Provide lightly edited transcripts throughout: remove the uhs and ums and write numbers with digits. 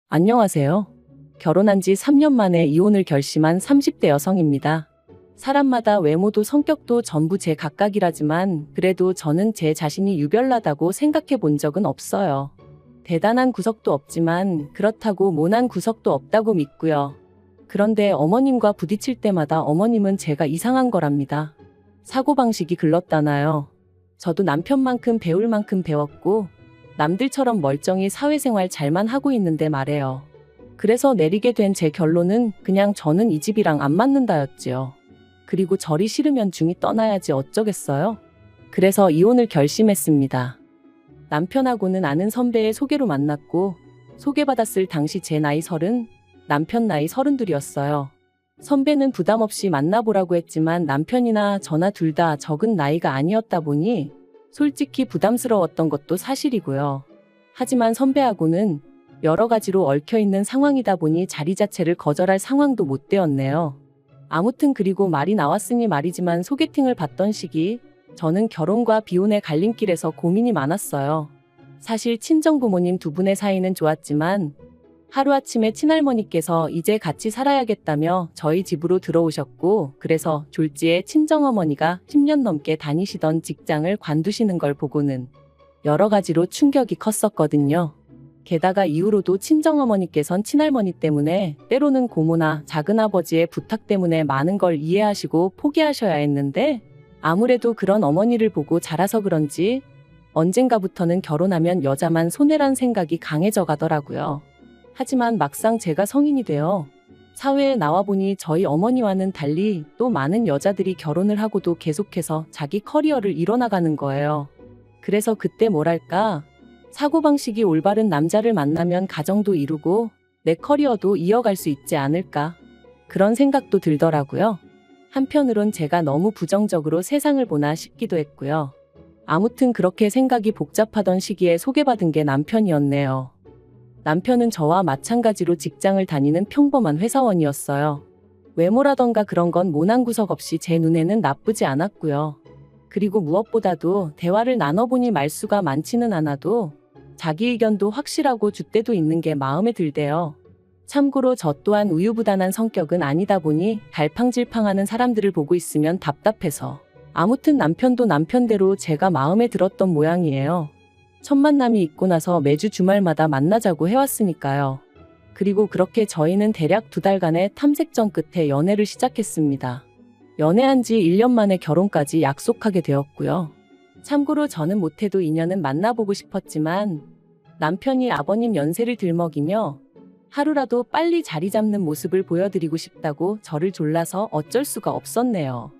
안녕하세요. 결혼한 지 3년 만에 이혼을 결심한 30대 여성입니다. 사람마다 외모도 성격도 전부 제 각각이라지만 그래도 저는 제 자신이 유별나다고 생각해 본 적은 없어요. 대단한 구석도 없지만 그렇다고 모난 구석도 없다고 믿고요. 그런데 어머님과 부딪힐 때마다 어머님은 제가 이상한 거랍니다. 사고방식이 글렀다나요. 저도 남편만큼 배울 만큼 배웠고 남들처럼 멀쩡히 사회생활 잘만 하고 있는데 말해요. 그래서 내리게 된 제 결론은 그냥 저는 이 집이랑 안 맞는다였지요. 그리고 저리 싫으면 중이 떠나야지 어쩌겠어요? 그래서 이혼을 결심했습니다. 남편하고는 아는 선배의 소개로 만났고 소개받았을 당시 제 나이 30, 남편 나이 32이었어요. 선배는 부담 없이 만나보라고 했지만 남편이나 저나 둘 다 적은 나이가 아니었다 보니 솔직히 부담스러웠던 것도 사실이고요. 하지만 선배하고는 여러 가지로 얽혀있는 상황이다 보니 자리 자체를 거절할 상황도 못 되었네요. 아무튼 그리고 말이 나왔으니 말이지만 소개팅을 받던 시기 저는 결혼과 비혼의 갈림길에서 고민이 많았어요. 사실 친정부모님 두 분의 사이는 좋았지만 하루아침에 친할머니께서 이제 같이 살아야겠다며 저희 집으로 들어오셨고 그래서 졸지에 친정어머니가 10년 넘게 다니시던 직장을 관두시는 걸 보고는 여러 가지로 충격이 컸었거든요. 게다가 이후로도 친정어머니께선 친할머니 때문에 때로는 고모나 작은아버지의 부탁 때문에 많은 걸 이해하시고 포기하셔야 했는데 아무래도 그런 어머니를 보고 자라서 그런지 언젠가부터는 결혼하면 여자만 손해란 생각이 강해져 가더라고요. 하지만 막상 제가 성인이 되어 사회에 나와보니 저희 어머니와는 달리 또 많은 여자들이 결혼을 하고도 계속해서 자기 커리어를 이뤄나가는 거예요. 그래서 그때 뭐랄까 사고방식이 올바른 남자를 만나면 가정도 이루고 내 커리어도 이어갈 수 있지 않을까 그런 생각도 들더라고요. 한편으론 제가 너무 부정적으로 세상을 보나 싶기도 했고요. 아무튼 그렇게 생각이 복잡하던 시기에 소개받은 게 남편이었네요. 남편은 저와 마찬가지로 직장을 다니는 평범한 회사원이었어요. 외모라던가 그런 건 모난 구석 없이 제 눈에는 나쁘지 않았고요. 그리고 무엇보다도 대화를 나눠보니 말수가 많지는 않아도 자기 의견도 확실하고 줏대도 있는 게 마음에 들대요. 참고로 저 또한 우유부단한 성격은 아니다 보니 갈팡질팡하는 사람들을 보고 있으면 답답해서 아무튼 남편도 남편대로 제가 마음에 들었던 모양이에요. 첫 만남이 있고 나서 매주 주말마다 만나자고 해왔으니까요. 그리고 그렇게 저희는 대략 2달간의 탐색전 끝에 연애를 시작했습니다. 연애한 지 1년 만에 결혼까지 약속하게 되었고요. 참고로 저는 못해도 인연은 만나보고 싶었지만 남편이 아버님 연세를 들먹이며 하루라도 빨리 자리 잡는 모습을 보여드리고 싶다고 저를 졸라서 어쩔 수가 없었네요.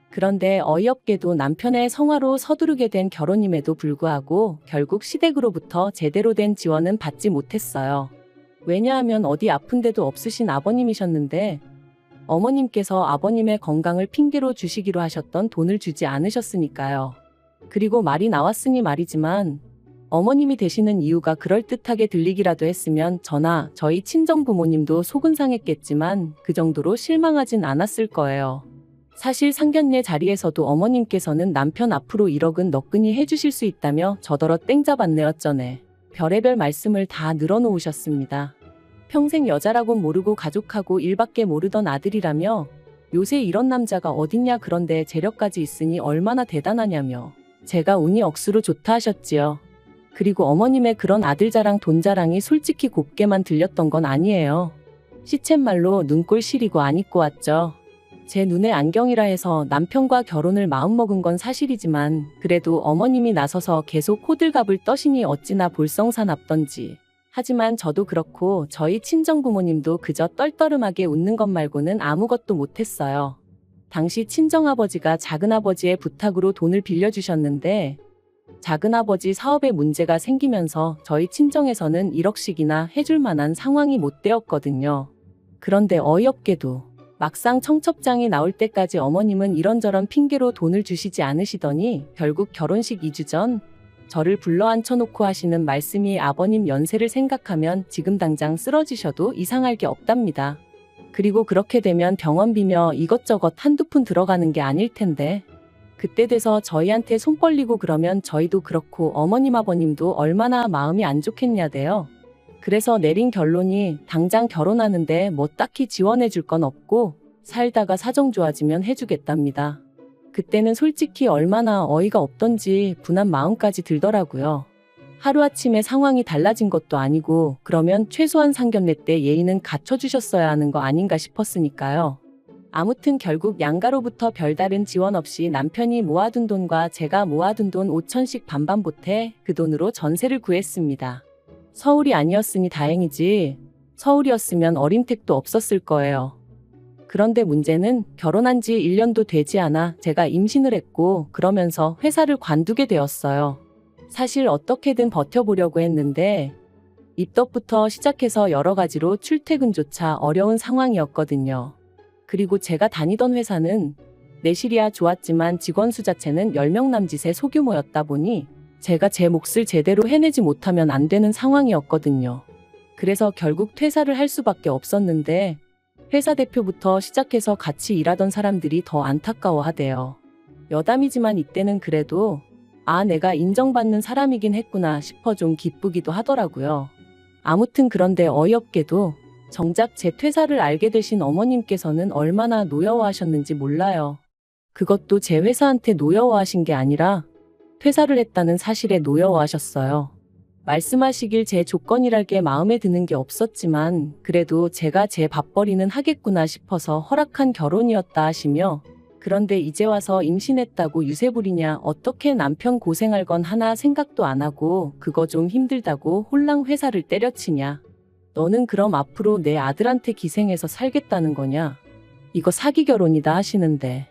그런데 어이없게도 남편의 성화로 서두르게 된 결혼임에도 불구하고 결국 시댁으로부터 제대로 된 지원은 받지 못했어요. 왜냐하면 어디 아픈 데도 없으신 아버님이셨는데 어머님께서 아버님의 건강을 핑계로 주시기로 하셨던 돈을 주지 않으셨으니까요. 그리고 말이 나왔으니 말이지만 어머님이 되시는 이유가 그럴듯하게 들리기라도 했으면 저나 저희 친정부모님도 속은 상했겠지만 그 정도로 실망하진 않았을 거예요. 사실 상견례 자리에서도 어머님께서는 남편 앞으로 1억은 너끈히 해주실 수 있다며 저더러 땡잡았네 어쩌네 별의별 말씀을 다 늘어놓으셨습니다. 평생 여자라곤 모르고 가족하고 일밖에 모르던 아들이라며 요새 이런 남자가 어딨냐 그런데 재력까지 있으니 얼마나 대단하냐며 제가 운이 억수로 좋다 하셨지요. 그리고 어머님의 그런 아들 자랑 돈 자랑이 솔직히 곱게만 들렸던 건 아니에요. 시쳇말로 눈꼴 시리고 안 입고 왔죠. 제 눈에 안경이라 해서 남편과 결혼을 마음먹은 건 사실이지만 그래도 어머님이 나서서 계속 호들갑을 떠시니 어찌나 볼썽사납던지. 하지만 저도 그렇고 저희 친정부모님도 그저 떨떠름하게 웃는 것 말고는 아무것도 못했어요. 당시 친정아버지가 작은아버지의 부탁으로 돈을 빌려주셨는데 작은아버지 사업에 문제가 생기면서 저희 친정에서는 1억씩이나 해줄 만한 상황이 못 되었거든요. 그런데 어이없게도 막상 청첩장이 나올 때까지 어머님은 이런저런 핑계로 돈을 주시지 않으시더니 결국 결혼식 2주 전 저를 불러 앉혀놓고 하시는 말씀이 아버님 연세를 생각하면 지금 당장 쓰러지셔도 이상할 게 없답니다. 그리고 그렇게 되면 병원비며 이것저것 한두 푼 들어가는 게 아닐 텐데 그때 돼서 저희한테 손 벌리고 그러면 저희도 그렇고 어머님 아버님도 얼마나 마음이 안 좋겠냐대요. 그래서 내린 결론이 당장 결혼하는데 뭐 딱히 지원해 줄 건 없고 살다가 사정 좋아지면 해주겠답니다. 그때는 솔직히 얼마나 어이가 없던지 분한 마음까지 들더라고요. 하루아침에 상황이 달라진 것도 아니고 그러면 최소한 상견례 때 예의는 갖춰주셨어야 하는 거 아닌가 싶었으니까요. 아무튼 결국 양가로부터 별다른 지원 없이 남편이 모아둔 돈과 제가 모아둔 돈 5천씩 반반 보태 그 돈으로 전세를 구했습니다. 서울이 아니었으니 다행이지 서울이었으면 어림택도 없었을 거예요. 그런데 문제는 결혼한 지 1년도 되지 않아 제가 임신을 했고 그러면서 회사를 관두게 되었어요. 사실 어떻게든 버텨보려고 했는데 입덧부터 시작해서 여러 가지로 출퇴근조차 어려운 상황이었거든요. 그리고 제가 다니던 회사는 내실이야 좋았지만 직원 수 자체는 10명 남짓의 소규모였다 보니 제가 제 몫을 제대로 해내지 못하면 안 되는 상황이었거든요. 그래서 결국 퇴사를 할 수밖에 없었는데 회사 대표부터 시작해서 같이 일하던 사람들이 더 안타까워하대요. 여담이지만 이때는 그래도 내가 인정받는 사람이긴 했구나 싶어 좀 기쁘기도 하더라고요. 아무튼 그런데 어이없게도 정작 제 퇴사를 알게 되신 어머님께서는 얼마나 노여워하셨는지 몰라요. 그것도 제 회사한테 노여워하신 게 아니라 퇴사를 했다는 사실에 노여워하셨어요. 말씀하시길 제 조건이랄 게 마음에 드는 게 없었지만 그래도 제가 제 밥벌이는 하겠구나 싶어서 허락한 결혼이었다 하시며 그런데 이제 와서 임신했다고 유세 부리냐 어떻게 남편 고생할 건 하나 생각도 안 하고 그거 좀 힘들다고 홀랑 회사를 때려치냐. 너는 그럼 앞으로 내 아들한테 기생해서 살겠다는 거냐? 이거 사기 결혼이다 하시는데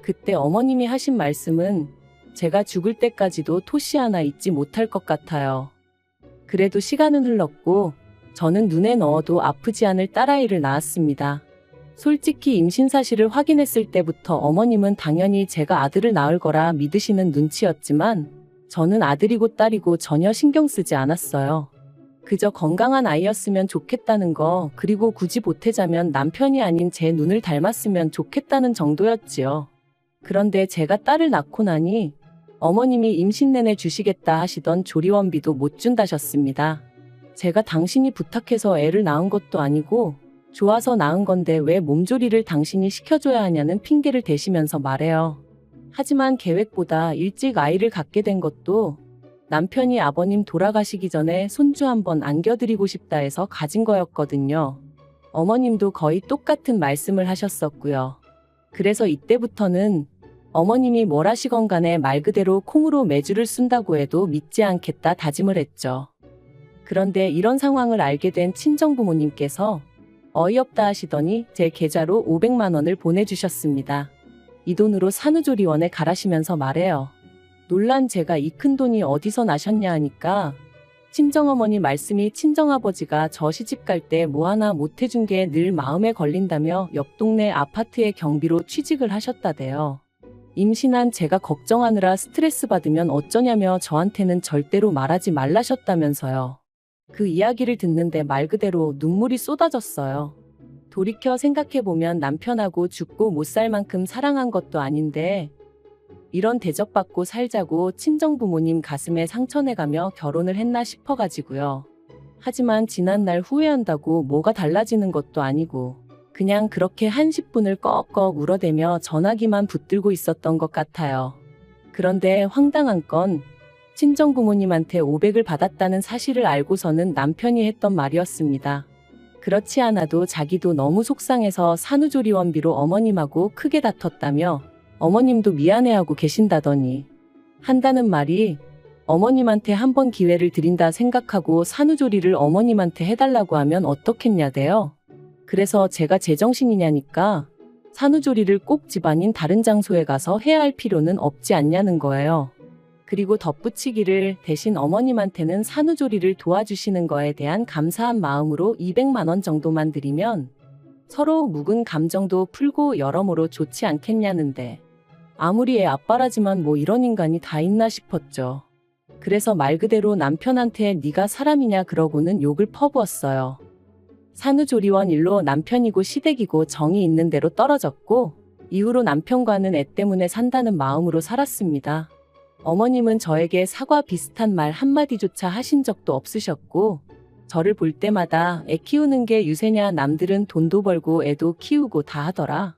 그때 어머님이 하신 말씀은 제가 죽을 때까지도 토시 하나 잊지 못할 것 같아요. 그래도 시간은 흘렀고 저는 눈에 넣어도 아프지 않을 딸아이를 낳았습니다. 솔직히 임신 사실을 확인했을 때부터 어머님은 당연히 제가 아들을 낳을 거라 믿으시는 눈치였지만 저는 아들이고 딸이고 전혀 신경 쓰지 않았어요. 그저 건강한 아이였으면 좋겠다는 거 그리고 굳이 보태자면 남편이 아닌 제 눈을 닮았으면 좋겠다는 정도였지요. 그런데 제가 딸을 낳고 나니 어머님이 임신 내내 주시겠다 하시던 조리원비도 못 준다셨습니다. 제가 당신이 부탁해서 애를 낳은 것도 아니고 좋아서 낳은 건데 왜 몸조리를 당신이 시켜줘야 하냐는 핑계를 대시면서 말해요. 하지만 계획보다 일찍 아이를 갖게 된 것도 남편이 아버님 돌아가시기 전에 손주 한번 안겨드리고 싶다 해서 가진 거였거든요. 어머님도 거의 똑같은 말씀을 하셨었고요. 그래서 이때부터는 어머님이 뭘 하시건 간에 말 그대로 콩으로 매주를 쓴다고 해도 믿지 않겠다 다짐을 했죠. 그런데 이런 상황을 알게 된 친정부모님께서 어이없다 하시더니 제 계좌로 500만 원을 보내주셨습니다. 이 돈으로 산후조리원에 가라시면서 말해요. 놀란 제가 이 큰 돈이 어디서 나셨냐 하니까 친정어머니 말씀이 친정아버지가 저 시집 갈 때 뭐 하나 못 해준 게 늘 마음에 걸린다며 옆 동네 아파트의 경비로 취직을 하셨다대요. 임신한 제가 걱정하느라 스트레스 받으면 어쩌냐며 저한테는 절대로 말하지 말라셨다면서요. 그 이야기를 듣는데 말 그대로 눈물이 쏟아졌어요. 돌이켜 생각해보면 남편하고 죽고 못 살 만큼 사랑한 것도 아닌데 이런 대접받고 살자고 친정부모님 가슴에 상처내가며 결혼을 했나 싶어가지고요. 하지만 지난날 후회한다고 뭐가 달라지는 것도 아니고 그냥 그렇게 한 10분을 꺽꺽 울어대며 전화기만 붙들고 있었던 것 같아요. 그런데 황당한 건 친정부모님한테 500을 받았다는 사실을 알고서는 남편이 했던 말이었습니다. 그렇지 않아도 자기도 너무 속상해서 산후조리원비로 어머님하고 크게 다퉜다며 어머님도 미안해하고 계신다더니 한다는 말이 어머님한테 한 번 기회를 드린다 생각하고 산후조리를 어머님한테 해달라고 하면 어떻겠냐대요. 그래서 제가 제정신이냐니까 산후조리를 꼭 집 아닌 다른 장소에 가서 해야 할 필요는 없지 않냐는 거예요. 그리고 덧붙이기를 대신 어머님한테는 산후조리를 도와주시는 거에 대한 감사한 마음으로 200만 원 정도만 드리면 서로 묵은 감정도 풀고 여러모로 좋지 않겠냐는데 아무리 애 아빠라지만 뭐 이런 인간이 다 있나 싶었죠. 그래서 말 그대로 남편한테 네가 사람이냐 그러고는 욕을 퍼부었어요. 산후조리원 일로 남편이고 시댁이고 정이 있는 대로 떨어졌고 이후로 남편과는 애 때문에 산다는 마음으로 살았습니다. 어머님은 저에게 사과 비슷한 말 한마디조차 하신 적도 없으셨고 저를 볼 때마다 애 키우는 게 유세냐, 남들은 돈도 벌고 애도 키우고 다 하더라.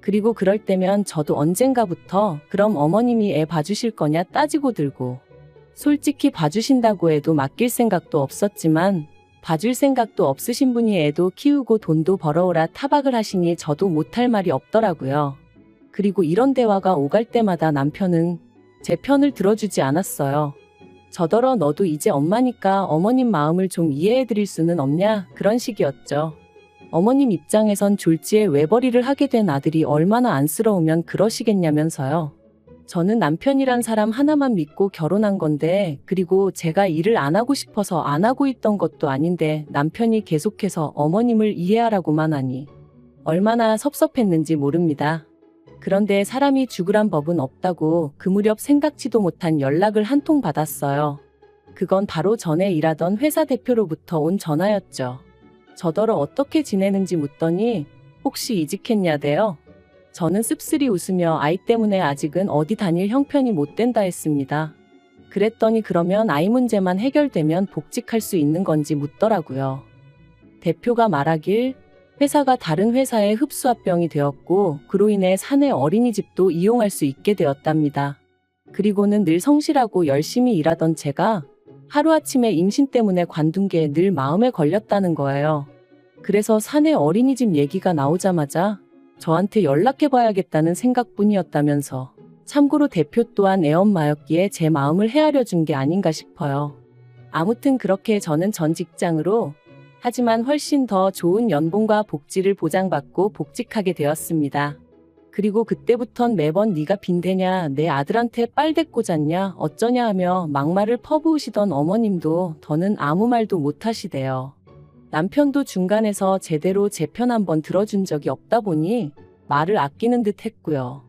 그리고 그럴 때면 저도 언젠가부터 그럼 어머님이 애 봐주실 거냐 따지고 들고, 솔직히 봐주신다고 해도 맡길 생각도 없었지만 봐줄 생각도 없으신 분이 애도 키우고 돈도 벌어오라 타박을 하시니 저도 못할 말이 없더라고요. 그리고 이런 대화가 오갈 때마다 남편은 제 편을 들어주지 않았어요. 저더러 너도 이제 엄마니까 어머님 마음을 좀 이해해드릴 수는 없냐, 그런 식이었죠. 어머님 입장에선 졸지에 외벌이를 하게 된 아들이 얼마나 안쓰러우면 그러시겠냐면서요. 저는 남편이란 사람 하나만 믿고 결혼한 건데, 그리고 제가 일을 안 하고 싶어서 안 하고 있던 것도 아닌데 남편이 계속해서 어머님을 이해하라고만 하니 얼마나 섭섭했는지 모릅니다. 그런데 사람이 죽으란 법은 없다고 그 무렵 생각지도 못한 연락을 한 통 받았어요. 그건 바로 전에 일하던 회사 대표로부터 온 전화였죠. 저더러 어떻게 지내는지 묻더니 혹시 이직했냐대요. 저는 씁쓸히 웃으며 아이 때문에 아직은 어디 다닐 형편이 못 된다 했습니다. 그랬더니 그러면 아이 문제만 해결되면 복직할 수 있는 건지 묻더라고요. 대표가 말하길 회사가 다른 회사의 흡수합병이 되었고 그로 인해 사내 어린이집도 이용할 수 있게 되었답니다. 그리고는 늘 성실하고 열심히 일하던 제가 하루아침에 임신 때문에 관둔 게 늘 마음에 걸렸다는 거예요. 그래서 사내 어린이집 얘기가 나오자마자 저한테 연락해봐야겠다는 생각뿐이었다면서, 참고로 대표 또한 애엄마였기에 제 마음을 헤아려 준 게 아닌가 싶어요. 아무튼 그렇게 저는 전 직장으로, 하지만 훨씬 더 좋은 연봉과 복지를 보장받고 복직하게 되었습니다. 그리고 그때부턴 매번 네가 빈대냐, 내 아들한테 빨대 꽂았냐, 어쩌냐 하며 막말을 퍼부으시던 어머님도 더는 아무 말도 못하시대요. 남편도 중간에서 제대로 제 편 한번 들어준 적이 없다 보니 말을 아끼는 듯 했고요.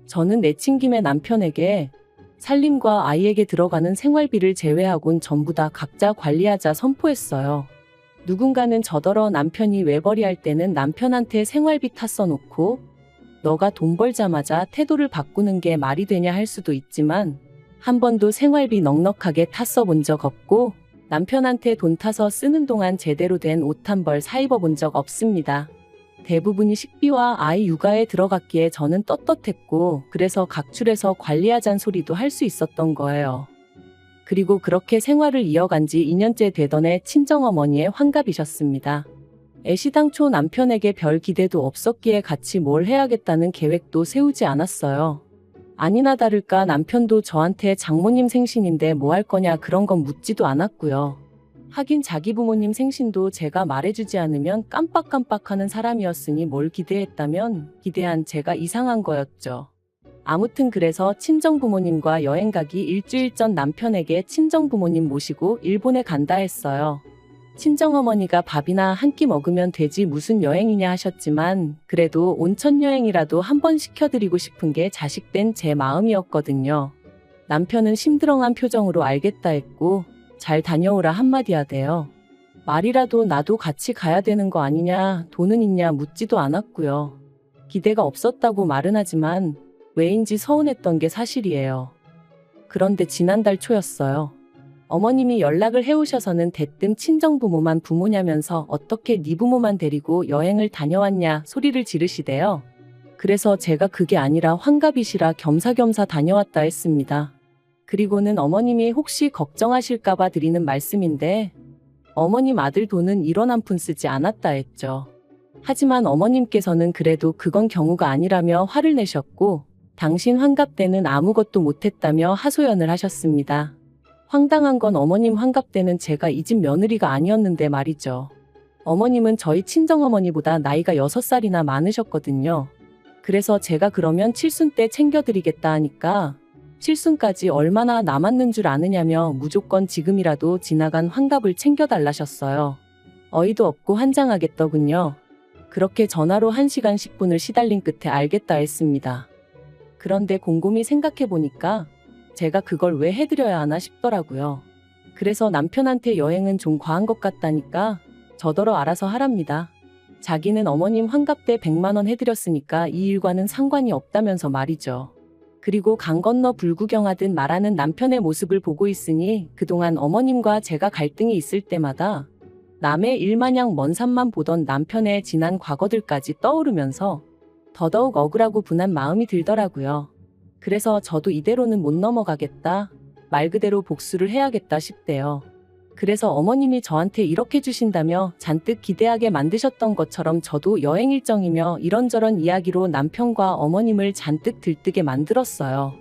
저는 내친김에 남편에게 살림과 아이에게 들어가는 생활비를 제외하곤 전부 다 각자 관리하자 선포했어요. 누군가는 저더러 남편이 외벌이할 때는 남편한테 생활비 탔어 놓고 너가 돈 벌자마자 태도를 바꾸는 게 말이 되냐 할 수도 있지만, 한 번도 생활비 넉넉하게 탔어 본 적 없고 남편한테 돈 타서 쓰는 동안 제대로 된 옷 한 벌 사 입어 본 적 없습니다. 대부분이 식비와 아이 육아에 들어갔기에 저는 떳떳했고, 그래서 각출해서 관리하잔 소리도 할 수 있었던 거예요. 그리고 그렇게 생활을 이어간 지 2년째 되던 해 친정어머니의 환갑이셨습니다. 애시당초 남편에게 별 기대도 없었기에 같이 뭘 해야겠다는 계획도 세우지 않았어요. 아니나 다를까 남편도 저한테 장모님 생신인데 뭐 할 거냐 그런 건 묻지도 않았고요. 하긴 자기 부모님 생신도 제가 말해주지 않으면 깜빡깜빡하는 사람이었으니 뭘 기대했다면 기대한 제가 이상한 거였죠. 아무튼 그래서 친정부모님과 여행 가기 일주일 전 남편에게 친정부모님 모시고 일본에 간다 했어요. 친정어머니가 밥이나 한 끼 먹으면 되지 무슨 여행이냐 하셨지만, 그래도 온천 여행이라도 한번 시켜드리고 싶은 게 자식된 제 마음이었거든요. 남편은 심드렁한 표정으로 알겠다 했고 잘 다녀오라 한마디 하대요. 말이라도 나도 같이 가야 되는 거 아니냐, 돈은 있냐 묻지도 않았고요. 기대가 없었다고 말은 하지만 왜인지 서운했던 게 사실이에요. 그런데 지난달 초였어요. 어머님이 연락을 해오셔서는 대뜸 친정부모만 부모냐면서 어떻게 네 부모만 데리고 여행을 다녀왔냐 소리를 지르시대요. 그래서 제가 그게 아니라 환갑이시라 겸사겸사 다녀왔다 했습니다. 그리고는 어머님이 혹시 걱정하실까봐 드리는 말씀인데, 어머님 아들 돈은 1원 한 푼 쓰지 않았다 했죠. 하지만 어머님께서는 그래도 그건 경우가 아니라며 화를 내셨고, 당신 환갑 때는 아무것도 못했다며 하소연을 하셨습니다. 황당한 건 어머님 환갑 때는 제가 이 집 며느리가 아니었는데 말이죠. 어머님은 저희 친정어머니보다 나이가 6살이나 많으셨거든요. 그래서 제가 그러면 칠순 때 챙겨드리겠다 하니까 칠순까지 얼마나 남았는 줄 아느냐며 무조건 지금이라도 지나간 환갑을 챙겨달라셨어요. 어이도 없고 환장하겠더군요. 그렇게 전화로 1시간 10분을 시달린 끝에 알겠다 했습니다. 그런데 곰곰이 생각해보니까 제가 그걸 왜 해드려야 하나 싶더라고요. 그래서 남편한테 여행은 좀 과한 것 같다니까 저더러 알아서 하랍니다. 자기는 어머님 환갑 때 100만 원 해드렸으니까 이 일과는 상관이 없다면서 말이죠. 그리고 강 건너 불구경하듯 말하는 남편의 모습을 보고 있으니 그동안 어머님과 제가 갈등이 있을 때마다 남의 일마냥 먼 산만 보던 남편의 지난 과거들까지 떠오르면서 더더욱 억울하고 분한 마음이 들더라고요. 그래서 저도 이대로는 못 넘어가겠다. 말 그대로 복수를 해야겠다 싶대요. 그래서 어머님이 저한테 이렇게 주신다며 잔뜩 기대하게 만드셨던 것처럼 저도 여행 일정이며 이런저런 이야기로 남편과 어머님을 잔뜩 들뜨게 만들었어요.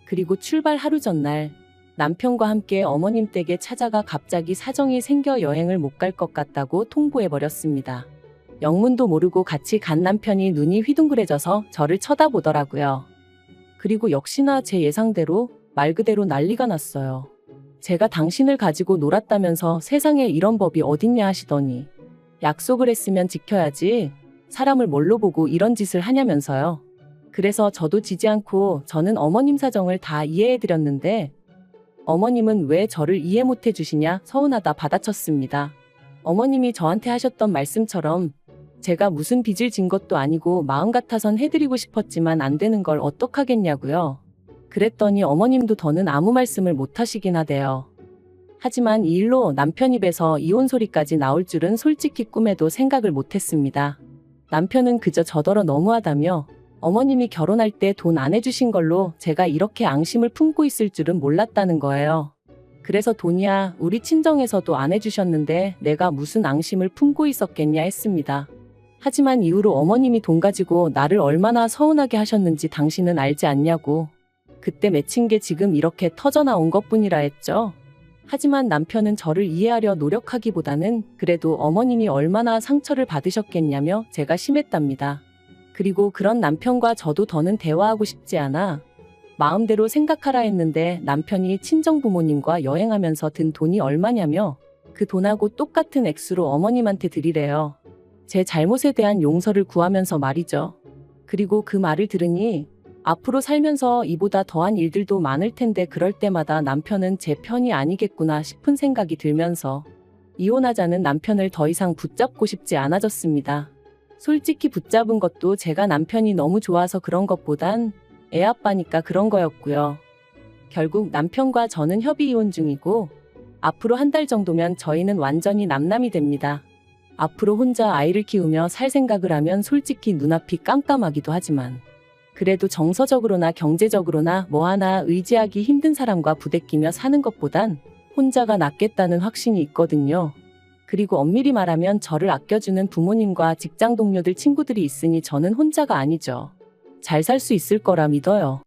그리고 출발 하루 전날 남편과 함께 어머님 댁에 찾아가 갑자기 사정이 생겨 여행을 못 갈 것 같다고 통보해버렸습니다. 영문도 모르고 같이 간 남편이 눈이 휘둥그레져서 저를 쳐다보더라고요. 그리고 역시나 제 예상대로 말 그대로 난리가 났어요. 제가 당신을 가지고 놀았다면서 세상에 이런 법이 어딨냐 하시더니 약속을 했으면 지켜야지 사람을 뭘로 보고 이런 짓을 하냐면서요. 그래서 저도 지지 않고 저는 어머님 사정을 다 이해해드렸는데 어머님은 왜 저를 이해 못해 주시냐 서운하다 받아쳤습니다. 어머님이 저한테 하셨던 말씀처럼 제가 무슨 빚을 진 것도 아니고 마음 같아선 해드리고 싶었지만 안 되는 걸 어떡하겠냐고요. 그랬더니 어머님도 더는 아무 말씀을 못 하시긴 하대요. 하지만 이 일로 남편 입에서 이혼 소리까지 나올 줄은 솔직히 꿈에도 생각을 못 했습니다. 남편은 그저 저더러 너무하다며 어머님이 결혼할 때 돈 안 해주신 걸로 제가 이렇게 앙심을 품고 있을 줄은 몰랐다는 거예요. 그래서 돈이야 우리 친정에서도 안 해주셨는데 내가 무슨 앙심을 품고 있었겠냐 했습니다. 하지만 이후로 어머님이 돈 가지고 나를 얼마나 서운하게 하셨는지 당신은 알지 않냐고. 그때 맺힌 게 지금 이렇게 터져나온 것뿐이라 했죠. 하지만 남편은 저를 이해하려 노력하기보다는 그래도 어머님이 얼마나 상처를 받으셨겠냐며 제가 심했답니다. 그리고 그런 남편과 저도 더는 대화하고 싶지 않아 마음대로 생각하라 했는데 남편이 친정부모님과 여행하면서 든 돈이 얼마냐며 그 돈하고 똑같은 액수로 어머님한테 드리래요. 제 잘못에 대한 용서를 구하면서 말이죠. 그리고 그 말을 들으니 앞으로 살면서 이보다 더한 일들도 많을 텐데 그럴 때마다 남편은 제 편이 아니겠구나 싶은 생각이 들면서 이혼하자는 남편을 더 이상 붙잡고 싶지 않아졌습니다. 솔직히 붙잡은 것도 제가 남편이 너무 좋아서 그런 것보단 애 아빠니까 그런 거였고요. 결국 남편과 저는 협의 이혼 중이고 앞으로 한 달 정도면 저희는 완전히 남남이 됩니다. 앞으로 혼자 아이를 키우며 살 생각을 하면 솔직히 눈앞이 깜깜하기도 하지만 그래도 정서적으로나 경제적으로나 뭐 하나 의지하기 힘든 사람과 부대끼며 사는 것보단 혼자가 낫겠다는 확신이 있거든요. 그리고 엄밀히 말하면 저를 아껴주는 부모님과 직장 동료들 친구들이 있으니 저는 혼자가 아니죠. 잘 살 수 있을 거라 믿어요.